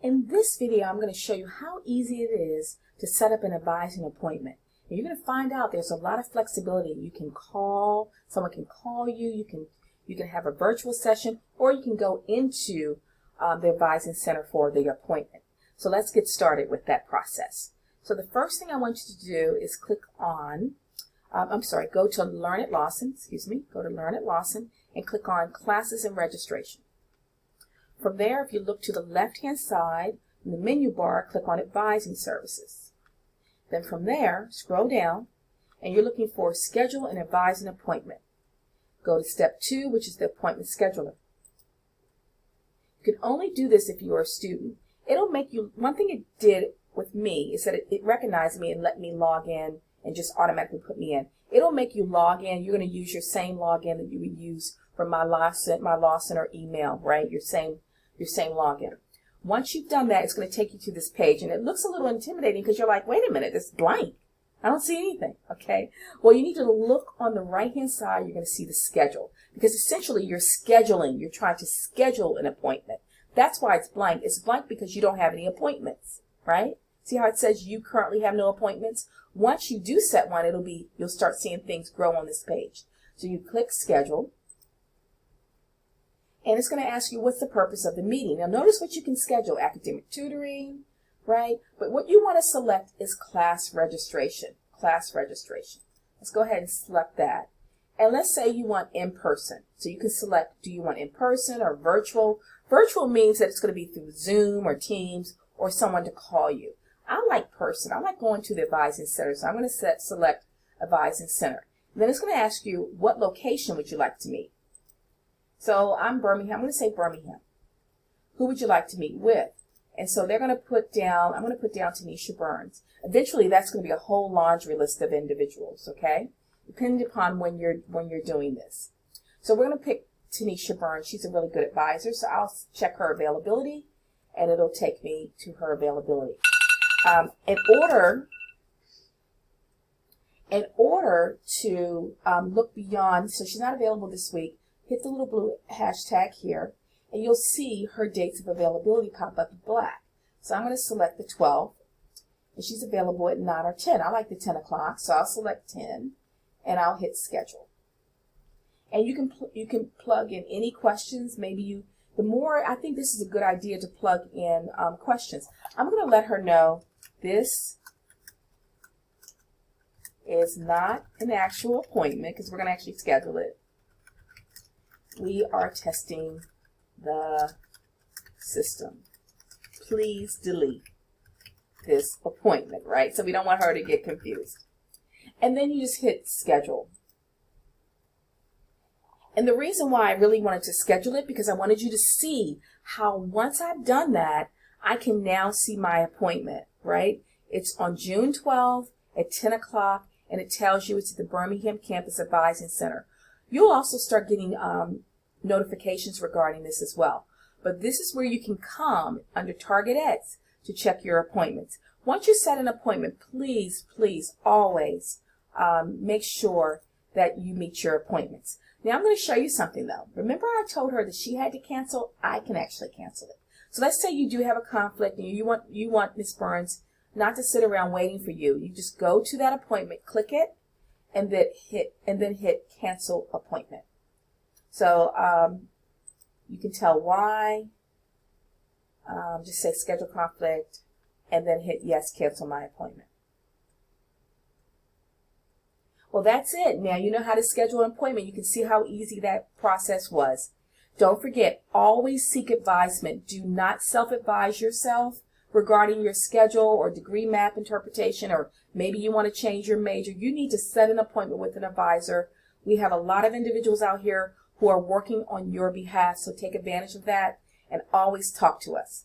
In this video, I'm going to show you how easy it is to set up an advising appointment. And you're going to find out there's a lot of flexibility. You can call, someone can call you, you can have a virtual session, or you can go into the advising center for the appointment. So let's get started with that process. So the first thing I want you to do is click on, go to Learn at Lawson, go to Learn at Lawson and click on Classes and Registration. From there, if you look to the left-hand side, in the menu bar, click on Advising Services. Then from there, scroll down, and you're looking for Schedule an Advising Appointment. Go to Step 2, which is the Appointment Scheduler. You can only do this if you are a student. It'll make you, one thing it did with me is that it recognized me and let me log in and just automatically put me in. It'll make you log in. You're going to use your same login that you would use for my Lawson or email, right? Your same login. Once you've done that, it's going to take you to this page, and it looks a little intimidating because you're like, wait a minute, it's blank. I don't see anything, okay? Well, you need to look on the right-hand side. You're going to see the schedule, because essentially you're scheduling. You're trying to schedule an appointment. That's why it's blank. It's blank because you don't have any appointments, right? See how it says you currently have no appointments? Once you do set one, you'll start seeing things grow on this page. So you click Schedule. And it's going to ask you what's the purpose of the meeting. Now notice what you can schedule: academic tutoring, right? But what you want to select is class registration. Class registration. Let's go ahead and select that. And let's say you want in-person. So you can select, do you want in-person or virtual? Virtual means that it's going to be through Zoom or Teams or someone to call you. I like person. I like going to the advising center. So I'm going to select advising center. And then it's going to ask you, what location would you like to meet? So I'm Birmingham. I'm going to say Birmingham. Who would you like to meet with? And so they're going to put down, I'm going to put down Tanisha Burns. Eventually, that's going to be a whole laundry list of individuals, okay? Depending upon when you're doing this. So we're going to pick Tanisha Burns. She's a really good advisor, so I'll check her availability, and it'll take me to her availability. In order to look beyond, so she's not available this week, hit the little blue hashtag here, and you'll see her dates of availability pop up in black. So I'm going to select the 12th, and she's available at 9 or 10. I like the 10 o'clock, so I'll select 10, and I'll hit Schedule. And you can plug in any questions. Maybe I think this is a good idea to plug in questions. I'm going to let her know this is not an actual appointment, because we're going to actually schedule it. We are testing the system. Please delete this appointment, right? So we don't want her to get confused. And then you just hit Schedule. And the reason why I really wanted to schedule it, because I wanted you to see how once I've done that, I can now see my appointment, right? It's on June 12th at 10 o'clock, and it tells you it's at the Birmingham Campus Advising Center. You'll also start getting notifications regarding this as well. But this is where you can come under Target X to check your appointments. Once you set an appointment, please, please always make sure that you meet your appointments. Now I'm going to show you something though. Remember I told her that she had to cancel? I can actually cancel it. So let's say you do have a conflict and you want Ms. Burns not to sit around waiting for you. You just go to that appointment, click it, and then hit Cancel Appointment. So you can tell why. Just say Schedule Conflict, and then hit Yes, cancel my appointment. Well, that's it. Now you know how to schedule an appointment. You can see how easy that process was. Don't forget, always seek advisement. Do not self-advise yourself regarding your schedule or degree map interpretation, or maybe you want to change your major. You need to set an appointment with an advisor. We have a lot of individuals out here who are working on your behalf, so take advantage of that and always talk to us.